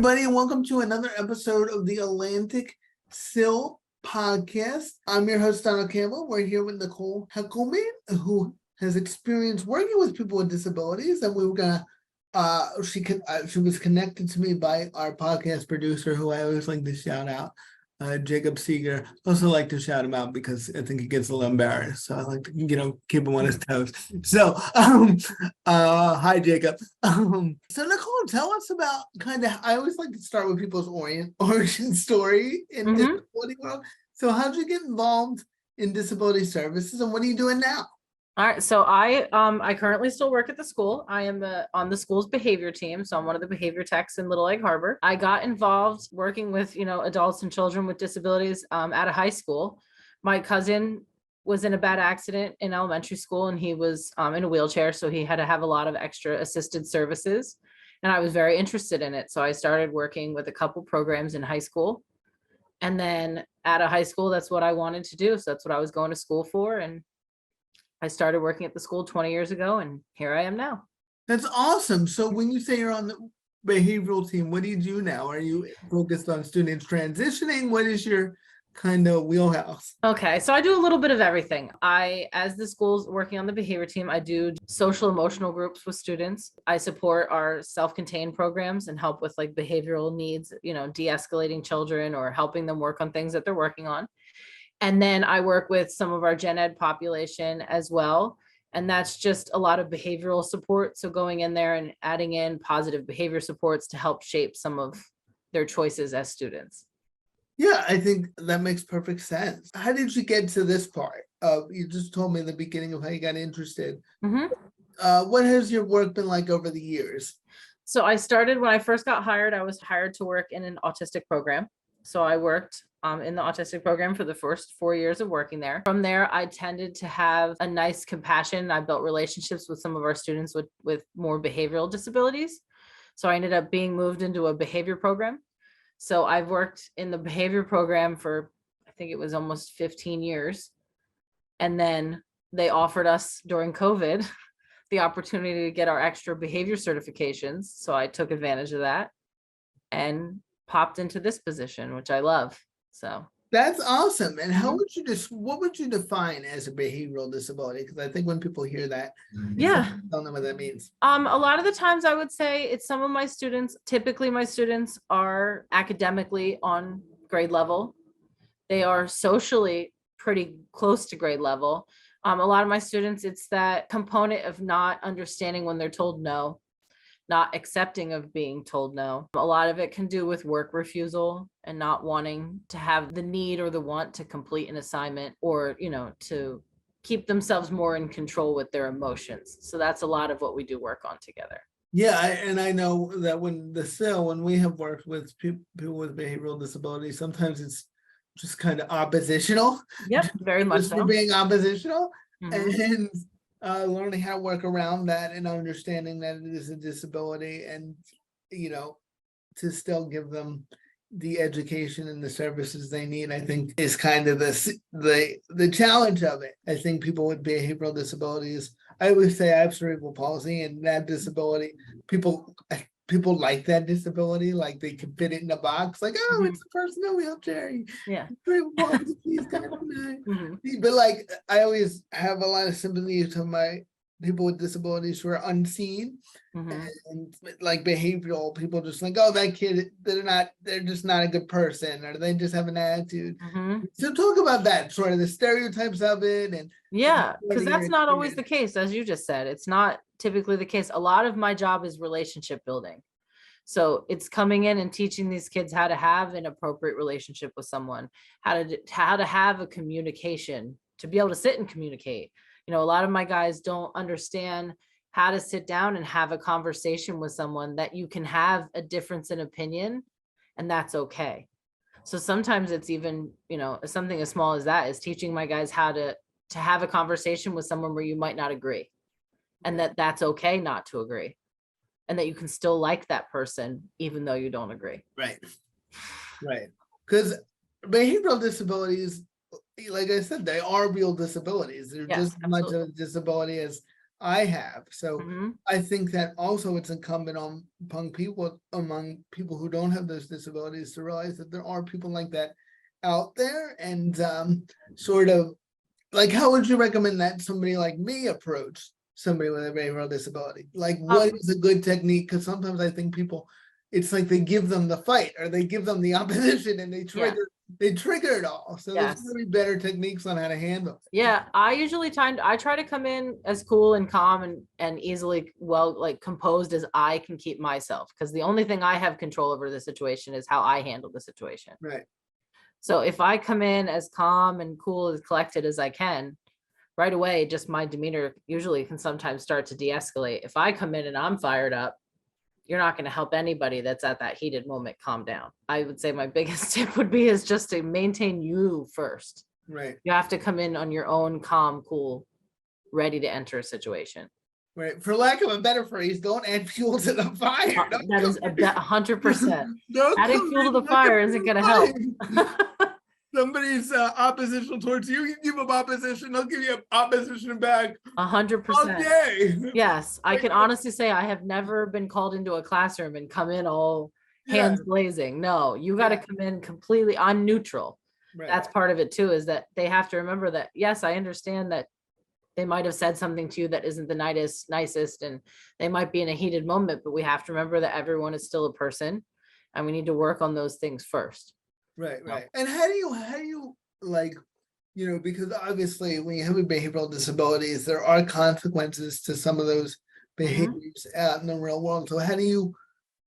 everybody, and welcome to another episode of the Atlantic CIL podcast. I'm your host, Donald Campbell. We're here with Nicole Heckelman, who has experience working with people with disabilities, and we were gonna. She was connected to me by our podcast producer, who I always like to shout out, Jacob Seeger. Also like to shout him out because I think he gets a little embarrassed. So I like to, keep him on his toes. So, hi Jacob. So Nicole, tell us about I always like to start with people's origin story in disability world. So how'd you get involved in disability services, and what are you doing now? All right, so I currently still work at the school. I am on the school's behavior team, so I'm one of the behavior techs in Little Egg Harbor. I got involved working with adults and children with disabilities at a high school. My cousin was in a bad accident in elementary school, and he was in a wheelchair, so he had to have a lot of extra assisted services, and I was very interested in it. So I started working with a couple programs in high school, and then at a high school, that's what I wanted to do. So that's what I was going to school for, and I started working at the school 20 years ago, and here I am now. That's awesome. So when you say you're on the behavioral team, what do you do now? Are you focused on students transitioning? What is your kind of wheelhouse? Okay, so I do a little bit of everything. As the school's working on the behavior team, I do social emotional groups with students. I support our self-contained programs and help with like behavioral needs, de-escalating children or helping them work on things that they're working on. And then I work with some of our gen ed population as well. And that's just a lot of behavioral support. So going in there and adding in positive behavior supports to help shape some of their choices as students. Yeah, I think that makes perfect sense. How did you get to this part? You just told me in the beginning of how you got interested. What has your work been like over the years? So I started when I first got hired. I was hired to work in an autistic program. So I worked in the autistic program for the first 4 years of working there. From there, I tended to have a nice compassion. I built relationships with some of our students with more behavioral disabilities. So I ended up being moved into a behavior program. So I've worked in the behavior program for, I think it was almost 15 years. And then they offered us during COVID the opportunity to get our extra behavior certifications. So I took advantage of that and popped into this position, which I love. So that's awesome. And how would you what would you define as a behavioral disability? Because I think when people hear that, yeah, don't know what that means. A lot of the times I would say it's some of my students. Typically, my students are academically on grade level. They are socially pretty close to grade level. A lot of my students, it's that component of not understanding when they're told no, not accepting of being told no. A lot of it can do with work refusal and not wanting to have the need or the want to complete an assignment or, to keep themselves more in control with their emotions. So that's a lot of what we do work on together. Yeah, and I know that when we have worked with people with behavioral disabilities, sometimes it's just kind of oppositional. Yep, very much so. For being oppositional. And learning how to work around that and understanding that it is a disability and, to still give them the education and the services they need, I think is kind of the challenge of it. I think people with behavioral disabilities, I always say I have cerebral palsy, and that disability, people like that disability, like they can fit it in a box, like, oh, it's a person in a wheelchair. Yeah. But like, I always have a lot of sympathy to my people with disabilities who are unseen, and like behavioral people, just like, oh, that kid, they're just not a good person, or they just have an attitude. So talk about that, sort of the stereotypes of it. And yeah, because that's not always the case, as you just said. It's not typically the case. A lot of my job is relationship building. So it's coming in and teaching these kids how to have an appropriate relationship with someone, how to have a communication, to be able to sit and communicate. A lot of my guys don't understand how to sit down and have a conversation with someone, that you can have a difference in opinion, and that's okay. So sometimes it's even, something as small as that is teaching my guys how to have a conversation with someone where you might not agree, and that's okay not to agree, and that you can still like that person even though you don't agree. Right. Because behavioral disabilities, like I said, they are real disabilities. They're just as much of a disability as I have. So Mhm. I think that also it's incumbent on among people who don't have those disabilities to realize that there are people like that out there, and sort of like, how would you recommend that somebody like me approach somebody with a behavioral disability? Like, what is a good technique? Because sometimes I think people, it's like they give them the fight or they give them the opposition and they Yeah. trigger it all. So there's Yes. gonna be better techniques on how to handle it. Yeah, I usually I try to come in as cool and calm and easily like composed as I can keep myself, because the only thing I have control over the situation is how I handle the situation. Right. So if I come in as calm and cool as collected as I can, right away, just my demeanor usually can sometimes start to de-escalate. If I come in and I'm fired up, you're not going to help anybody that's at that heated moment calm down. I would say my biggest tip would be is just to maintain you first. Right. You have to come in on your own, calm, cool, ready to enter a situation. Right. For lack of a better phrase, don't add fuel to the fire. That is 100%. Don't Adding fuel to the fire isn't going to help. Somebody's oppositional towards you, you give them opposition, they'll give you opposition back 100%. day. Yes, I can honestly say I have never been called into a classroom and come in all hands blazing. No, you got to come in completely on neutral. Right. That's part of it too, is that they have to remember that, yes, I understand that they might have said something to you that isn't the nicest, and they might be in a heated moment, but we have to remember that everyone is still a person and we need to work on those things first. Right, right. And how do you like, because obviously when you have behavioral disabilities, there are consequences to some of those behaviors out in the real world. So how do you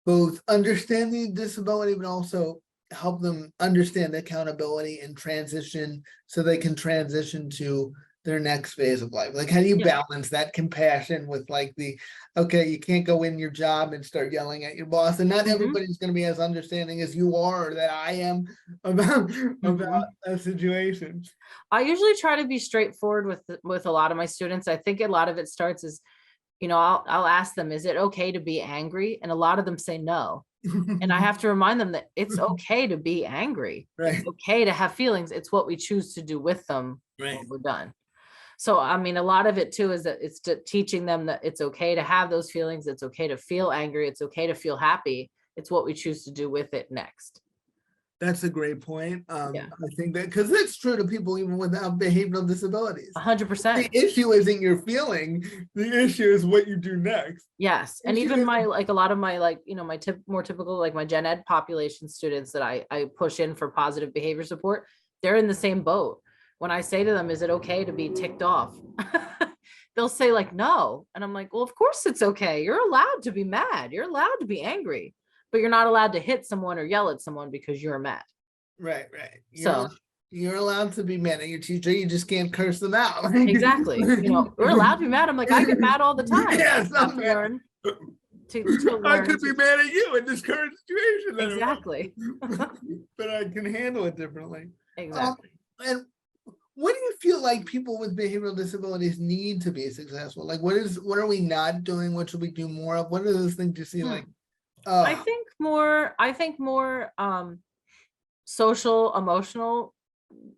both understand the disability, but also help them understand accountability and transition so they can transition to their next phase of life? Like, how do you balance that compassion with like okay, you can't go in your job and start yelling at your boss, and not everybody's going to be as understanding as you are or that I am about a situation. I usually try to be straightforward with a lot of my students. I think a lot of it starts as, I'll ask them, is it okay to be angry? And a lot of them say no. And I have to remind them that it's okay to be angry. Right. It's okay to have feelings. It's what we choose to do with them when we're done. So, I mean, a lot of it too is that it's teaching them that it's okay to have those feelings. It's okay to feel angry. It's okay to feel happy. It's what we choose to do with it next. That's a great point. I think that because that's true to people even without behavioral disabilities. 100%. The issue isn't your feeling. The issue is what you do next. Yes. And even a lot of my my more typical, like my gen ed population students that I push in for positive behavior support, they're in the same boat. When I say to them, is it okay to be ticked off? They'll say like, no. And I'm like, well, of course it's okay. You're allowed to be mad. You're allowed to be angry, but you're not allowed to hit someone or yell at someone because you're mad. Right, right. You're allowed to be mad at your teacher. You just can't curse them out. Exactly. We're allowed to be mad. I'm like, I get mad all the time. Yes, I have to learn to learn I could be mad at you in this current situation. Exactly. But I can handle it differently. Exactly. And what do you feel like people with behavioral disabilities need to be successful? Like, what are we not doing? What should we do more of? What are those things you see like? I think more social, emotional,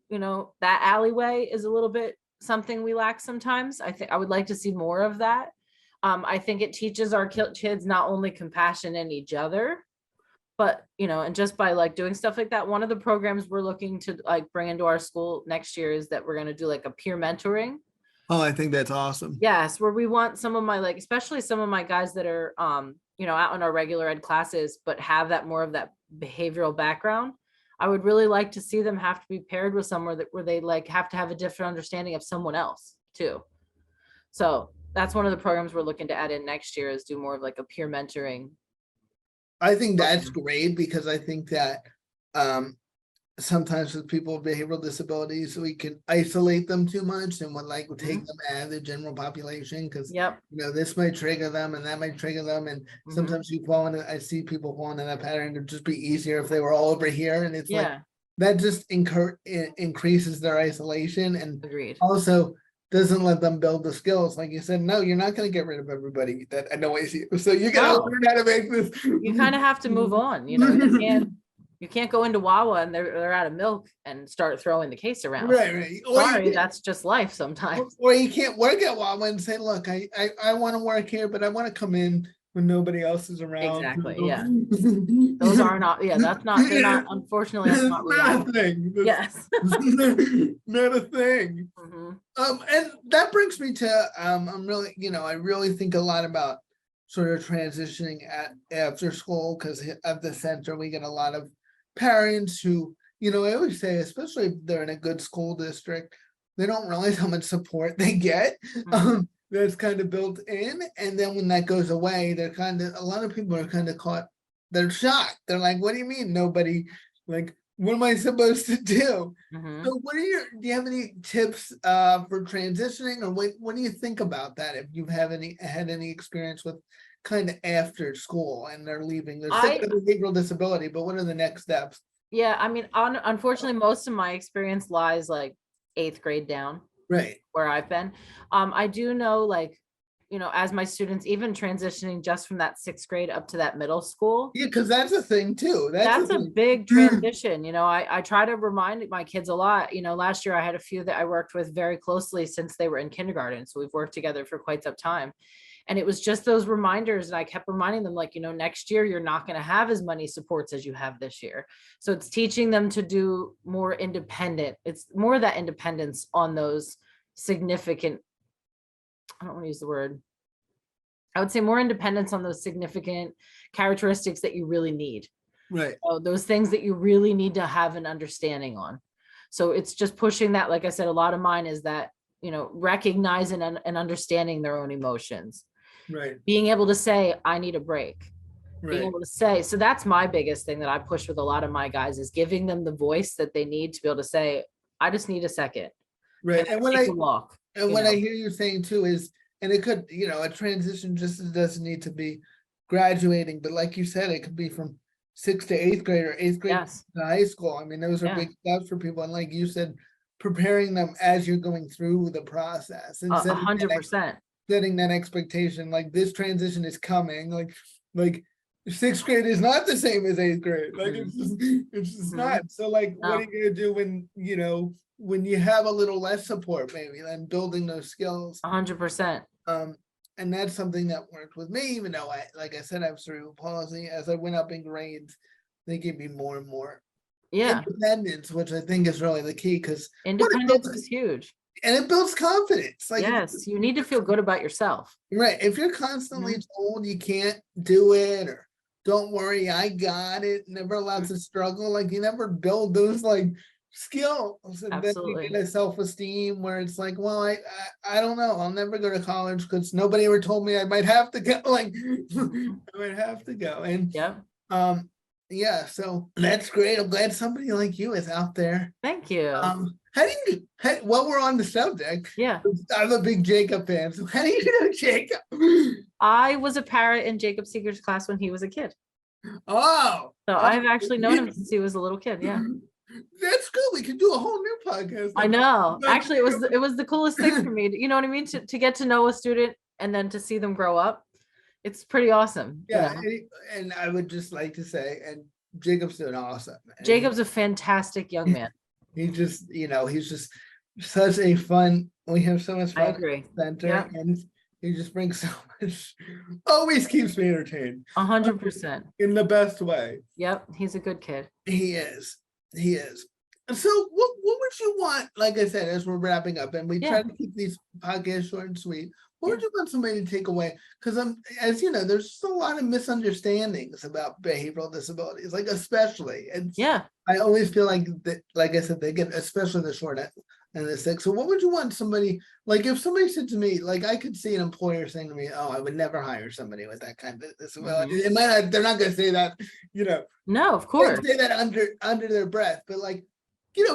that alleyway is a little bit something we lack sometimes. I think I would like to see more of that. I think it teaches our kids not only compassion in each other, but and just by like doing stuff like that. One of the programs we're looking to like bring into our school next year is that we're going to do like a peer mentoring. Oh, I think that's awesome. Yes, where we want some of my especially some of my guys that are out in our regular ed classes, but have that more of that behavioral background. I would really like to see them have to be paired with somewhere where they like have to have a different understanding of someone else too. So that's one of the programs we're looking to add in next year, is do more of like a peer mentoring. I think that's great, because I think that sometimes with people with behavioral disabilities, we can isolate them too much and would like take them out of the general population, because this might trigger them and that might trigger them, and sometimes I see people fall into that pattern. It'd just be easier if they were all over here, and it's like that just increases their isolation, and also doesn't let them build the skills. Like you said, no, you're not going to get rid of everybody that annoys you. So you got to learn how to make this. You kind of have to move on, you You can't go into Wawa and they're out of milk and start throwing the case around. Right. Sorry, that's just life sometimes. Or you can't work at Wawa and say, look, I want to work here, but I want to come in when nobody else is around. Exactly. Yeah. Those are not, yeah, that's not, they're not, unfortunately, that's not reality. Not a thing. Yes. Not a thing. And that brings me to, I'm really, I really think a lot about sort of transitioning after school, because at the center, we get a lot of parents who, I always say, especially if they're in a good school district, they don't realize how much support they get. That's kind of built in. And then when that goes away, a lot of people are kind of caught, they're shocked. They're like, what do you mean nobody, like, what am I supposed to do? So do you have any tips for transitioning, or what do you think about that? If you've had any experience with kind of after school and they're leaving, there's such a behavioral disability, but what are the next steps? Yeah, I mean, unfortunately, most of my experience lies like 8th grade down. Right. Where I've been. I do know, like, as my students, even transitioning just from that 6th grade up to that middle school. Yeah, because that's a thing too. That's a big transition. I try to remind my kids a lot. Last year I had a few that I worked with very closely since they were in kindergarten. So we've worked together for quite some time. And it was just those reminders. And I kept reminding them, like, next year you're not going to have as many supports as you have this year. So it's teaching them to do more independent. It's more of that independence on those significant, I don't want to use the word, I would say more independence on those significant characteristics that you really need. Right. Those things that you really need to have an understanding on. So it's just pushing that. Like I said, a lot of mine is that, recognizing and understanding their own emotions. Right. Being able to say, I need a break. Right. Being able to say, so that's my biggest thing that I push with a lot of my guys, is giving them the voice that they need to be able to say, I just need a second. Right. And when I hear you saying too is, and it could, a transition just doesn't need to be graduating, but like you said, it could be from 6th to 8th grade or 8th grade to high school. I mean, those are big steps for people. And like you said, preparing them as you're going through the process. 100%. Setting that expectation, like this transition is coming, like 6th grade is not the same as 8th grade. Like it's just not. So like, what are you gonna do when you have a little less support, maybe, then building those skills? 100%. And that's something that worked with me, even though like I said, I have cerebral palsy. As I went up in grades, they gave me more and more independence, which I think is really the key, because independence is huge. And it builds confidence. Like, yes, you need to feel good about yourself. Right. If you're constantly told you can't do it, or don't worry, I got it, never allowed to struggle, like you never build those like skills. And absolutely. Then you get a self-esteem where it's like, well, I don't know, I'll never go to college because nobody ever told me I might have to go. Like I might have to go. And yeah, so that's great. I'm glad somebody like you is out there. Thank you. While we're on the subject, I'm a big Jacob fan. So how do you know Jacob? I was a parrot in Jacob Seeger's class when he was a kid. Oh. So I've actually known him since he was a little kid. Yeah. That's good. We could do a whole new podcast. I know. Actually, it was the coolest thing for me. You know what I mean? To get to know a student and then to see them grow up. It's pretty awesome. Yeah. And I would just like to say, and Jacob's doing awesome. Jacob's a fantastic young man. He just, he's just such a fun. We have so much fun. I agree. Center, and he just brings so much. Always keeps me entertained. 100%. In the best way. Yep, he's a good kid. He is. So, what would you want? Like I said, as we're wrapping up, and we try to keep these podcasts short and sweet. What would you want somebody to take away? Because as you know, there's just a lot of misunderstandings about behavioral disabilities, like especially. And I always feel like that, like I said, they get especially the short end and the sick. So what would you want somebody, like if somebody said to me, like I could see an employer saying to me, oh, I would never hire somebody with that kind of disability. It might not, they're not going to say that, No, of course. Say that under their breath, but like,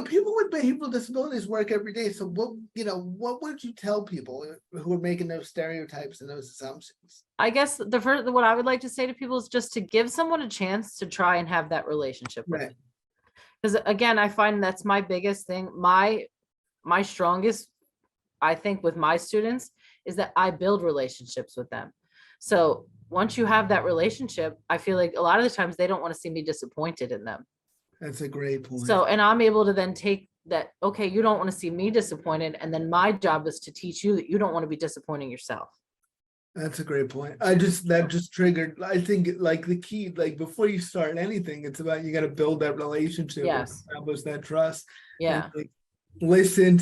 people with behavioral disabilities work every day. So what would you tell people who are making those stereotypes and those assumptions? I guess what I would like to say to people is just to give someone a chance to try and have that relationship with them. Because again, I find that's my biggest thing. My strongest, I think, with my students is that I build relationships with them. So once you have that relationship, I feel like a lot of the times they don't want to see me disappointed in them. That's a great point. So, and I'm able to then take that, okay, you don't want to see me disappointed. And then my job is to teach you that you don't want to be disappointing yourself. That's a great point. That just triggered, I think like the key, like before you start anything, it's about, you got to build that relationship, and Yes. establish that trust. Yeah. And like, listen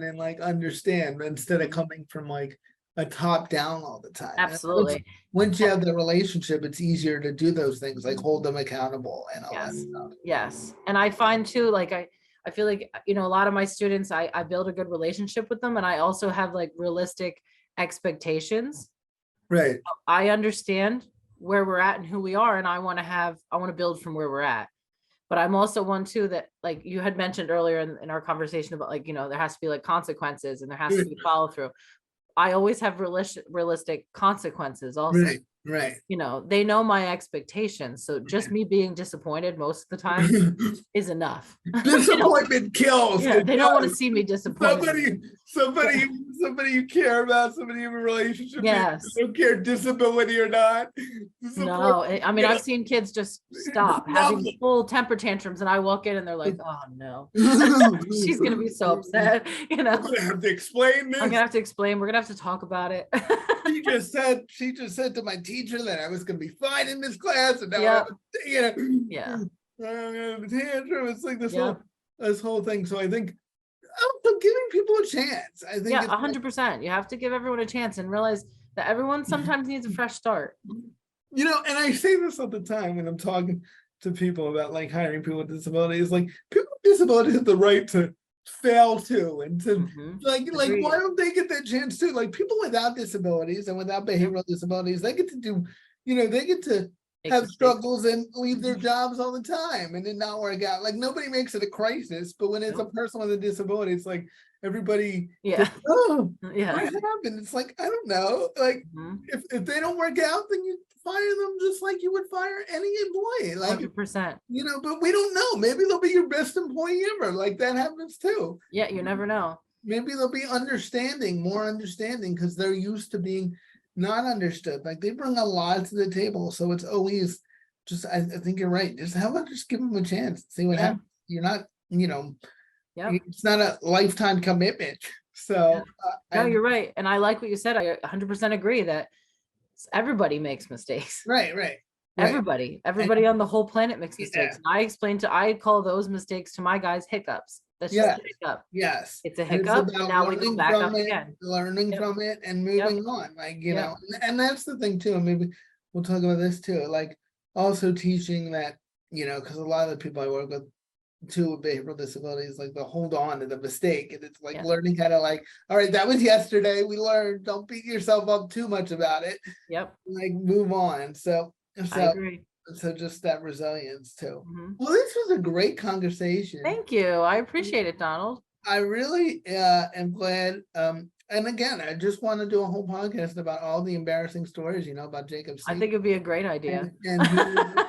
and like understand instead of Mhm. coming from like a top down all the time. And Absolutely. once you have the relationship, it's easier to do those things, like hold them accountable and all that Yes. stuff. Yes. And I find too, like I feel like, a lot of my students, I build a good relationship with them, and I also have like realistic expectations. Right. I understand where we're at and who we are, and I want to build from where we're at. But I'm also one too that, like you had mentioned earlier in our conversation about, like, there has to be like consequences and there has to be follow through. I always have realistic consequences also. Right. Right. They know my expectations. So just me being disappointed most of the time is enough. Disappointment kills. Yeah, they don't want to see me disappointed. Somebody you care about, somebody you have a relationship Yes. with, don't care disability or not. No, I mean, I've seen kids just stop having full temper tantrums, and I walk in and they're like, oh no, she's gonna be so upset. I'm gonna have to explain this. I'm gonna have to explain. We're gonna have to talk about it. She just said to my teacher that I was gonna be fine in this class, and now Yeah. I'm Yeah. gonna have a tantrum. It's like this Yeah. whole thing. So I think also giving people a chance. I think Yeah, 100%. You have to give everyone a chance and realize that everyone sometimes needs a fresh start. And I say this all the time when I'm talking to people about like hiring people with disabilities. Like, people with disabilities have the right to fail too, and to like Agreed. why don't they get that chance too? Like, people without disabilities and without behavioral disabilities, they get to do, they get to have struggles and leave their jobs all the time and then not work out. Like, nobody makes it a crisis, but when it's a person with a disability, it's like everybody Yeah. oh, Yeah. what happened? It's like, I don't know. Like, if they don't work out, then you fire them just like you would fire any employee. Like, 100%. but we don't know. Maybe they'll be your best employee ever. Like, that happens too. Yeah, you never know. Maybe they'll be more understanding, because they're used to being not understood. Like, they bring a lot to the table. So it's always just, I think you're right. Just give them a chance. See what happens. You're not, it's not a lifetime commitment. So no, you're right. And I like what you said. I 100% agree that everybody makes mistakes. Right. Everybody on the whole planet makes mistakes. And I call those mistakes to my guys hiccups. That's just a hiccup. Yes. It's a hiccup. And now we go back up again. Learning from it and moving on. Like, and that's the thing too. Maybe we'll talk about this too. Like, also teaching that, because a lot of the people I work with too with behavioral disabilities, like, they'll hold on to the mistake, and it's like learning how to, like, all right, that was yesterday, we learned, don't beat yourself up too much about it. Like, move on. So I agree. So just that resilience too. Well, this was a great conversation. Thank you. I appreciate it, Donald. I really am glad. And again, I just want to do a whole podcast about all the embarrassing stories, about Jacob's. I think it'd be a great idea. And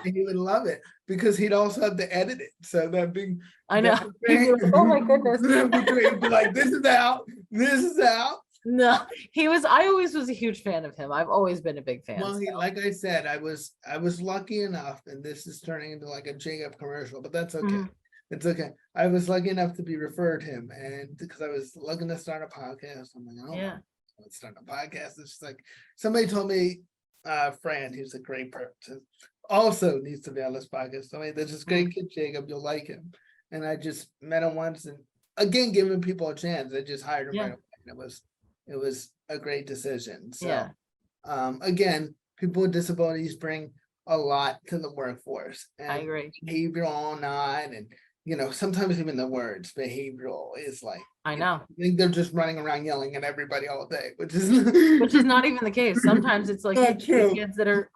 he would love it, because he'd also have to edit it. So that'd be. I know. Oh my goodness. He'd be like, this is out. This is out. No, I always was a huge fan of him. I've always been a big fan. Well, like I said, I was lucky enough, and this is turning into like a Jacob commercial, but that's okay. It's okay. I was lucky enough to be referred to him, and because I was looking to start a podcast, I'm like, oh, let's start a podcast. It's just like, somebody told me, Fran, who's a great person, also needs to be on this podcast. So there's this great kid, Jacob, you'll like him. And I just met him once, and again, giving people a chance. I just hired him right away, and it was a great decision. So again, people with disabilities bring a lot to the workforce. And I agree. Behavioral, not, and sometimes even the words behavioral is like, I know. I think they're just running around yelling at everybody all day, which is not even the case. Sometimes it's like kids that are,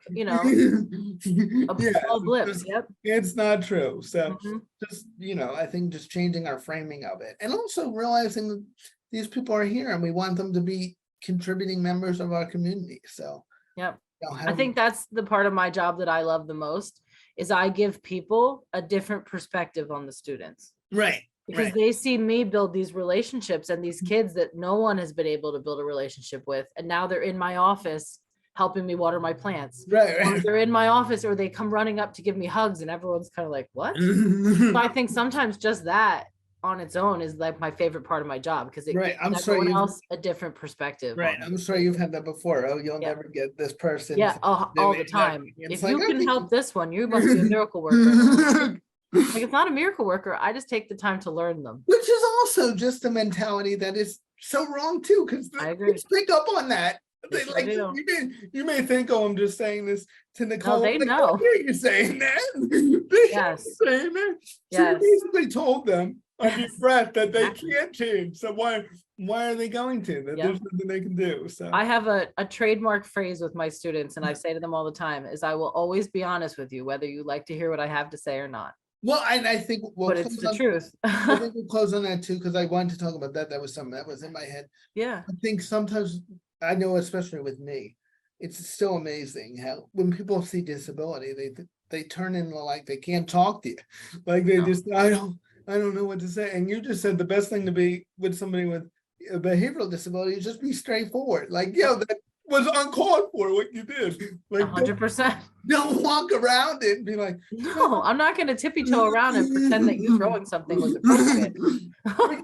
small blips. It's not true. So just, I think just changing our framing of it, and also realizing that these people are here and we want them to be contributing members of our community. So I think that's the part of my job that I love the most, is I give people a different perspective on the students. Right. Because they see me build these relationships and these kids that no one has been able to build a relationship with. And now they're in my office helping me water my plants. Right, Or right. they're in my office, or they come running up to give me hugs, and everyone's kind of like, what? So I think sometimes just that on its own is like my favorite part of my job, because it Right, gives I'm sure everyone you've- else a different perspective. Right, on it. I'm sure you've had that before. Oh, you'll Yeah. never get this person. Yeah, to all do the it. time. It's If like, you I can think- help this one, you must be a miracle worker. Like, it's not a miracle worker. I just take the time to learn them. Which is also just a mentality that is so wrong too, because I agree. kids pick up on that. They They, sure like do. you may think, oh, I'm just saying this to Nicole. they Like, know. I hear you saying that. They hear you Yes. saying that. So Yes. you basically told them under Yes. breath that they Exactly. can't change. So why are they going to? That Yep. there's nothing they can do. So I have a trademark phrase with my students, and I say to them all the time, is I will always be honest with you, whether you like to hear what I have to say or not. well, and I think we'll But it's close the on- truth. I think we'll close on that too, because I wanted to talk about that. That was something that was in my head. Yeah. I think sometimes, I know especially with me, it's still amazing how when people see disability, they turn into like they can't talk to you. Like they No. just, I don't know what to say. And you just said the best thing to be with somebody with a behavioral disability is just be straightforward. Like, yo, that was uncalled for what you did. Like, 100%. don't walk around it and be like, No, I'm not going to tippy toe around and pretend that you throwing something was appropriate. Or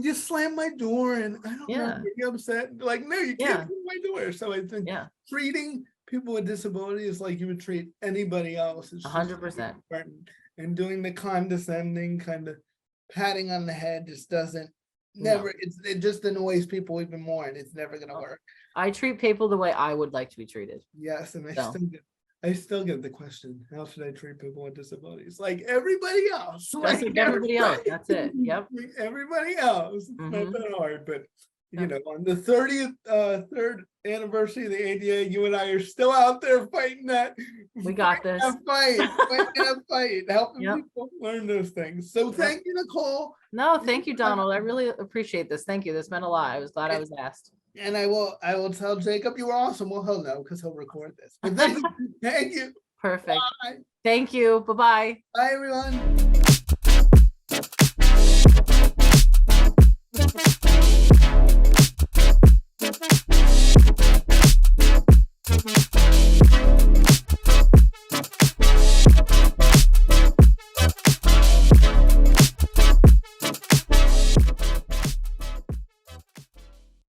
just slam my door and I don't know, Yeah. get you upset. Like, no, you Yeah. can't slam my door. So I think Yeah, treating people with disabilities like you would treat anybody else is just 100%. important. And doing the condescending kind of patting on the head just doesn't No. it just annoys people even more, and it's never gonna Oh. work. I treat people the way I would like to be treated. Yes, and No. I still get the question, how should I treat people with disabilities? Like everybody else. Just like everybody else. That's it. Yep. Like everybody else. It's not Mhm. that hard, but you No. know, on the 30th third anniversary of the ADA, you and I are still out there fighting that. We got fighting this. that fight, helping Yep. people learn those things. So thank you, Nicole. No, thank you, Donald. I really appreciate this. Thank you. This meant a lot. I was glad I was asked. And I will tell Jacob you were awesome. Well, he'll know because he'll record this. But thank you. Perfect. Bye. Thank you. Bye-bye. Bye, everyone.